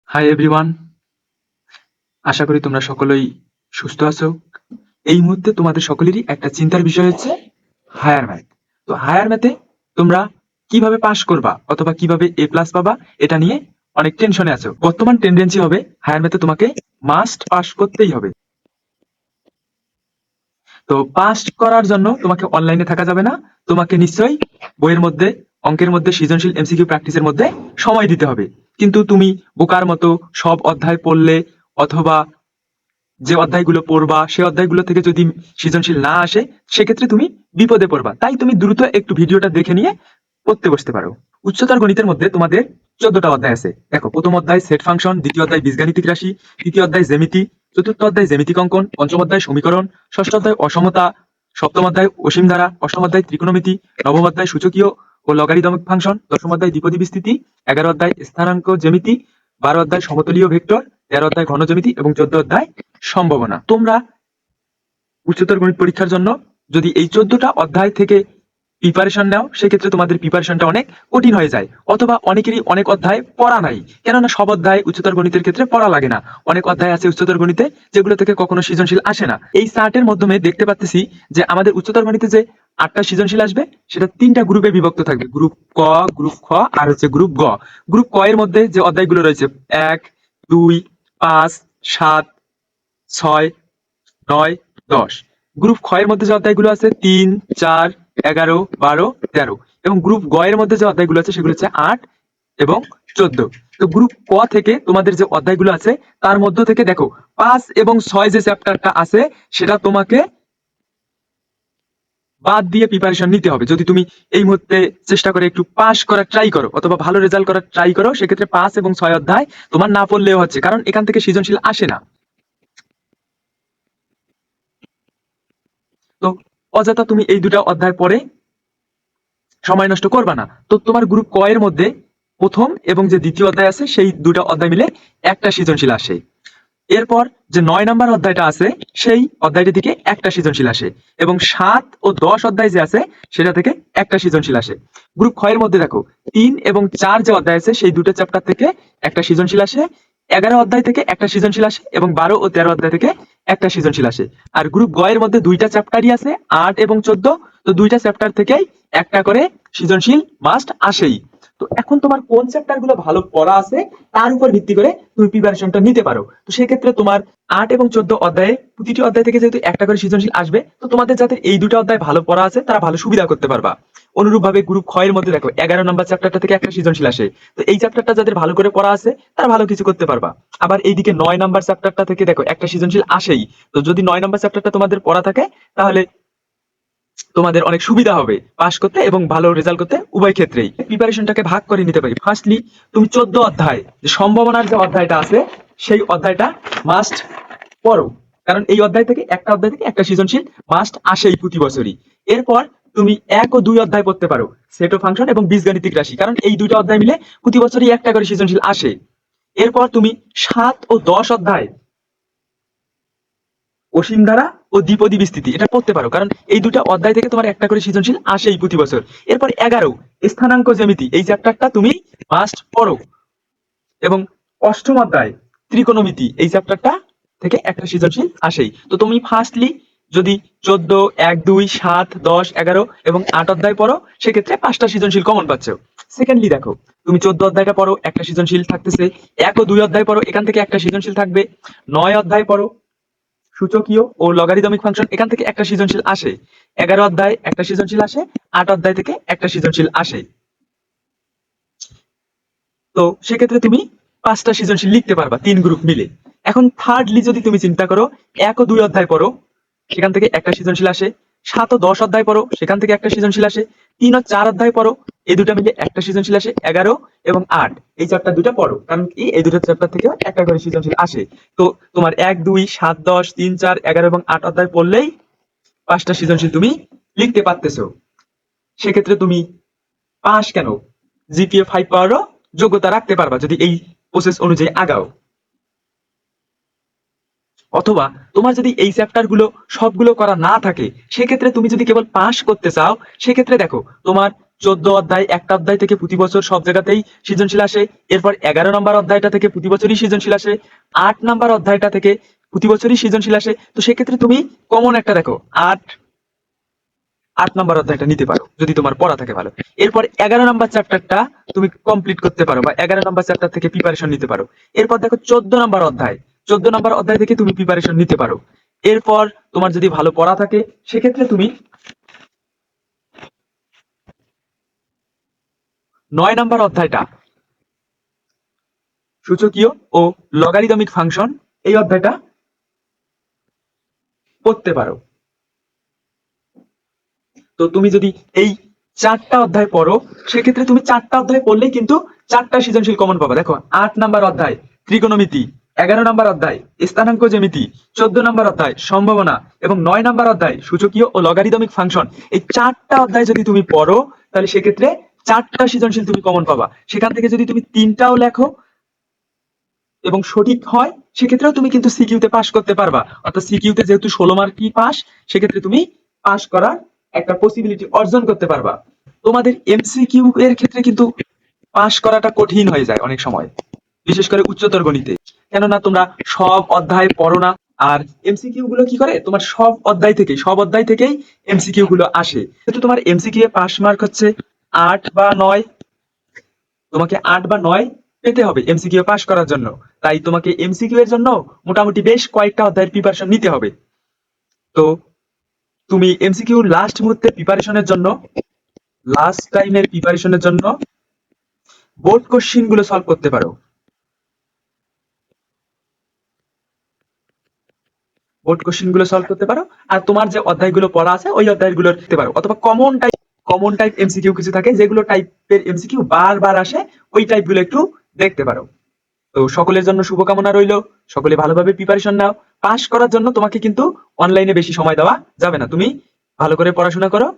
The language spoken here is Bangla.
হাই এভরিওয়ান, আশা করি তোমরা সকলেই সুস্থ আছো। এই মুহূর্তে তোমাদের সকলেরই একটা চিন্তার বিষয় হচ্ছে হায়ার ম্যাথ। তো হায়ার ম্যাথে তোমরা কিভাবে পাস করবা অথবা কিভাবে এ প্লাস পাবা, এটা নিয়ে অনেক টেনশনে আছো। বর্তমান টেন্ডেন্সি হবে হায়ার ম্যাথে তোমাকে মাস্ট পাস করতেই হবে। তো পাস করার জন্য তোমাকে অনলাইনে থাকা যাবে না, তোমাকে নিশ্চয়ই বইয়ের মধ্যে, অঙ্কের মধ্যে, সৃজনশীল এমসিকিউ প্র্যাকটিসের মধ্যে সময় দিতে হবে। কিন্তু তুমি বোকার মতো সব অধ্যায় পড়লে অথবা যে অধ্যায়গুলো পড়বা সে অধ্যায়গুলো থেকে যদি সৃজনশীল না আসে, সেক্ষেত্রে তুমি বিপদে পড়বা। তাই তুমি দ্রুত একটু ভিডিওটা দেখে নিয়ে পড়তে বসতে পারো। উচ্চতর গণিতের মধ্যে তোমাদের 14টা অধ্যায় আছে। দেখো, প্রথম অধ্যায় সেট ফাংশন, দ্বিতীয় অধ্যায় বীজগাণিতিক রাশি, তৃতীয় অধ্যায় জ্যামিতি, চতুর্থ অধ্যায় জ্যামিতিক অঙ্কন, পঞ্চম অধ্যায় সমীকরণ, ষষ্ঠ অধ্যায় অসমতা, সপ্তম অধ্যায় অসীম ধারা, অষ্টম অধ্যায় ত্রিকোণমিতি, নবম অধ্যায় সূচকীয় ও লগারিদমিক ফাংশন, দশম অধ্যায় দ্বিপদী বিস্তৃতি, 11 অধ্যায় স্থানাঙ্ক জ্যামিতি, 12 অধ্যায় সমতলীয় ভেক্টর, 13 অধ্যায় ঘন জ্যামিতি এবং 14 অধ্যায় সম্ভাবনা। তোমরা উচ্চতর গণিত পরীক্ষার জন্য যদি এই 14টা অধ্যায় থেকে প্রিপারেশন নাও, সেক্ষেত্রে তোমাদের প্রিপারেশনটা অনেক কঠিন হয়ে যায়। অথবা অনেকেরই অনেক অধ্যায় পড়া নাই, কেননা সব অধ্যায় উচ্চতর গণিতের ক্ষেত্রে পড়া লাগে না। অনেক অধ্যায় আছে উচ্চতর গণিতে যেগুলো থেকে কখনো সৃজনশীল আসে না। এই চার্টের মাধ্যমে দেখতে পাচ্ছি যে আমাদের উচ্চতর গণিতে যে 8টা সৃজনশীল আসবে, সেটা 3টা গ্রুপে বিভক্ত থাকবে, গ্রুপ ক, গ্রুপ খ আর হচ্ছে গ্রুপ গ। গ্রুপ ক এর মধ্যে যে অধ্যায়গুলো রয়েছে 1, 2, 5, 7, 6, 9, 10। গ্রুপ খ এর মধ্যে যে অধ্যায়গুলো আছে 3, 4, 11, 12, 13 এবং গ্রুপ গ এর মধ্যে যে অধ্যায়গুলো আছে সেগুলো হচ্ছে 8 এবং 14। তো গ্রুপ ক থেকে তোমাদের যে অধ্যায়গুলো আছে তার মধ্য থেকে দেখো 5 এবং 6 যে চ্যাপ্টারটা আছে সেটা তোমাকে বাদ দিয়ে প্রিপারেশন নিতে হবে। যদি তুমি এই মুহূর্তে চেষ্টা করে একটু পাস করার ট্রাই করো অথবা ভালো রেজাল্ট করার ট্রাই করো, সেক্ষেত্রে 5 এবং 6 অধ্যায় তোমার না পড়লেও হচ্ছে, কারণ এখান থেকে সৃজনশীল আসে না। তো অযথা তুমি এই দুটা অধ্যায় পড়ে সময় নষ্ট করবা না। তো তোমার গ্রুপ ক এর মধ্যে প্রথম এবং যে দ্বিতীয় অধ্যায় আছে সেই দুটা অধ্যায় মিলে একটা সৃজনশীল আসে। এরপর যে 9 নাম্বার অধ্যায়টা আছে সেই অধ্যায়টা থেকে একটা সৃজনশীল আসে এবং 7 ও 10 অধ্যায় যে আছে সেটা থেকে একটা সৃজনশীল আসে। গ্রুপ খ এর মধ্যে দেখো 3 এবং 4 যে অধ্যায় আছে সেই দুটো চ্যাপ্টার থেকে একটা সৃজনশীল আসে, 11 অধ্যায় থেকে একটা সৃজনশীল আসে এবং 12 ও 13 অধ্যায় থেকে একটা সৃজনশীল আসে। আর গ্রুপ গ এর মধ্যে দুইটা চ্যাপ্টারই আছে, 8 এবং 14। তো দুইটা চ্যাপ্টার থেকেই একটা করে সৃজনশীল মাস্ট আসেই। তো এখন তোমার কোন চ্যাপ্টার গুলো ভালো পড়া আছে তার উপর ভিত্তি করে তুমি প্রিপারেশনটা নিতে পারো। তো সেক্ষেত্রে তোমার 8 এবং 14 অধ্যায়ে প্রতিটি অধ্যায় থেকে যেহেতু একটা করে সৃজনশীল আসবে, তো তোমাদের যাদের এই দুটো অধ্যায় ভালো পড়া আছে তারা ভালো সুবিধা করতে পারবা। অনুরূপভাবে গ্রুপ খ এর মধ্যে দেখো 11 নম্বর চ্যাপ্টারটা থেকে একটা সৃজনশীল আসে। তো এই চ্যাপ্টারটা যাদের ভালো করে পড়া আছে তারা ভালো কিছু করতে পারবা। আবার এইদিকে 9 নম্বর চ্যাপ্টারটা থেকে দেখো একটা সৃজনশীল আসেই। তো যদি 9 নম্বর চ্যাপ্টারটা তোমাদের পড়া থাকে তাহলে তোমাদের অনেক সুবিধা হবে পাস করতে এবং ভালো রেজাল্ট করতে। উভয় ক্ষেত্রেই প্রিপারেশনটাকে ভাগ করে নিতে পারি। ফার্স্টলি তুমি 14 অধ্যায় যে সম্ভাবনার যে অধ্যায়টা আছে সেই অধ্যায়টা মাস্ট পড়ো, কারণ এই অধ্যায় থেকে একটা সৃজনশীল মাস্ট আসেই প্রতি বছরই। এরপর তুমি 1 ও 2 অধ্যায় পড়তে পারো, সেট ও ফাংশন এবং বীজগাণিতিক রাশি, কারণ এই দুইটা অধ্যায় মিলে প্রতি বছরই একটা করে সৃজনশীল আসে। এরপর তুমি 7 ও 10 অধ্যায় অসীম ধারা ও দ্বিপদী বিস্তৃতি এটা পড়তে পারো, কারণ এই দুটো অধ্যায় থেকে তোমার একটা করে সৃজনশীল আসেই প্রতি বছর। এরপর 11 স্থানাঙ্ক জ্যামিতি, এই চ্যাপ্টারটা তুমি মাস্ট পড়ো। এবং অষ্টম অধ্যায় ত্রিকোণমিতি, এই চ্যাপ্টারটা থেকে একটা সৃজনশীল আসেই। তো তুমি ফার্স্টলি যদি 14, 1, 2, 7, 10, 11 এবং 8 অধ্যায় পড়ো, সেক্ষেত্রে 5টা সৃজনশীল কমন পাচ্ছ। সেকেন্ডলি দেখো, তুমি 14 অধ্যায়টা পড়ো, একটা সৃজনশীল থাকতেছে। 1 ও 2 অধ্যায় পড়ো, এখান থেকে একটা সৃজনশীল থাকবে। 9 অধ্যায় পড়ো, সূচকীয় ও লগারিদমিক ফাংশন, এখান থেকে একটা সৃজনশীল আসে। 11 অধ্যায় একটা সৃজনশীল আসে, 8 অধ্যায় থেকে একটা সৃজনশীল আসে। তো সেক্ষেত্রে তুমি 5টা সৃজনশীল লিখতে পারবা 3 গ্রুপ মিলে। এখন থার্ডলি যদি তুমি চিন্তা করো, 1 ও 2 অধ্যায় পড়ো, সেখান থেকে একটা সৃজনশীল আসে। 7 ও 10 অধ্যায় পড়ো, সেখান থেকে একটা সৃজনশীল আসে। 3 ও 4 অধ্যায় পড়ো, এই দুটো মিলে একটা সৃজনশীল আসে। 11 এবং 8, এই চ্যাপ্টার দুটো পড়ো, কারণ কি এই দুটো চ্যাপ্টার থেকে একটা করে সৃজনশীল আসে। তো তোমার 1, 2, 7, 10, 3, 4, 11 এবং 8 অধ্যায় পড়লেই 5টা সৃজনশীল তুমি লিখতে পারতেছো। সেক্ষেত্রে তুমি পাস কেন, জিপিএ 5 পাওয়ারও যোগ্যতা রাখতে পারবা যদি এই প্রসেস অনুযায়ী আগাও। অথবা তোমার যদি এই চ্যাপ্টার গুলো সবগুলো করা না থাকে, সেক্ষেত্রে তুমি যদি কেবল পাস করতে চাও, সেক্ষেত্রে দেখো তোমার 14 অধ্যায়, একটা অধ্যায় থেকে প্রতি বছর সব জায়গাতেই সৃজনশীল আসে। এরপর 11 নম্বর অধ্যায়টা থেকে প্রতি বছরই সৃজনশীল আসে। 8 নম্বর অধ্যায়টা থেকে প্রতি বছরই সৃজনশীল আসে। তো সেক্ষেত্রে তুমি কমন একটা দেখো, 8 নাম্বার অধ্যায়টা নিতে পারো যদি তোমার পড়া থাকে ভালো। এরপর 11 নাম্বার চ্যাপ্টারটা তুমি কমপ্লিট করতে পারো বা 11 নাম্বার চ্যাপ্টার থেকে প্রিপারেশন নিতে পারো। এরপর দেখো 14 নাম্বার অধ্যায়, 14 নাম্বার অধ্যায় থেকে তুমি প্রিপারেশন নিতে পারো। এরপর তোমার যদি ভালো পড়া থাকে সেক্ষেত্রে তুমি 9 নাম্বার অধ্যায়টা, সূচকীয় ও লগারিদমিক ফাংশন, এই অধ্যায়টা পড়তে পারো। তো তুমি যদি এই 4টা অধ্যায় পড়ো সেক্ষেত্রে তুমি 4টা অধ্যায় পড়লেই কিন্তু 4টা সৃজনশীল কমন পাবা। দেখো 8 নাম্বার অধ্যায় ত্রিকোণমিতি, 11 নাম্বার অধ্যায় স্থানাঙ্ক জ্যামিতি, 14 নাম্বার অধ্যায় সম্ভাবনা এবং 9 নাম্বার অধ্যায় সূচকীয় ও লগারিদমিক ফাংশন। এই 4টা অধ্যায় যদি তুমি পড়ো তাহলে সেক্ষেত্রে 4টা সৃজনশীল তুমি কমন পাবা। সেখান থেকে যদি তুমি 3টাও লেখো এবং সঠিক হয় সেক্ষেত্রেও তুমি কিন্তু সিকিউতে পাস করতে পারবা। অর্থাৎ সিকিউতে যেহেতু 16 মার্কই পাস, সেক্ষেত্রে তুমি পাস করার একটা পসিবিলিটি অর্জন করতে পারবা। তোমাদের এমসিকিউ এর ক্ষেত্রে কিন্তু পাস করাটা কঠিন হয়ে যায় অনেক সময়, বিশেষ করে উচ্চতর গণিতে। কেননা তোমরা সব অধ্যায় পড়ো না। আর এমসিকিউ গুলো কি করে, তোমার সব অধ্যায় থেকেই এমসিকিউ গুলো আসে। কিন্তু তোমার এমসিকিউ এ পাস মার্ক হচ্ছে 8 বা 9, তোমাকে 8 বা 9 পেতে হবে এমসিকিউ পাস করার জন্য। তাই তোমাকে এমসিকিউ এর জন্য মোটামুটি বেশ কয়েকটা অধ্যায়ের প্রিপারেশন নিতে হবে। তো তুমি এমসিকিউ লাস্ট মুহূর্তে প্রিপারেশনের জন্য, লাস্ট টাইমের প্রিপারেশনের জন্য বোর্ড কোশ্চিন গুলো সলভ করতে পারো। বোর্ড কোশ্চিন গুলো সলভ করতে পারো। আর তোমার যে অধ্যায়গুলো পড়া আছে ওই অধ্যায়গুলো লিখতে পারো। অথবা কমন টাইপ এমসিকিউ কিছু থাকে, যেগুলো টাইপের এমসিকিউ বারবার আসে, ওই টাইপগুলো একটু দেখতে পারো। তো সকলের জন্য শুভকামনা রইলো, সকলে ভালোভাবে প্রিপারেশন নাও। পাস করার জন্য তোমাকে কিন্তু অনলাইনে বেশি সময় দেওয়া যাবে না, তুমি ভালো করে পড়াশোনা করো।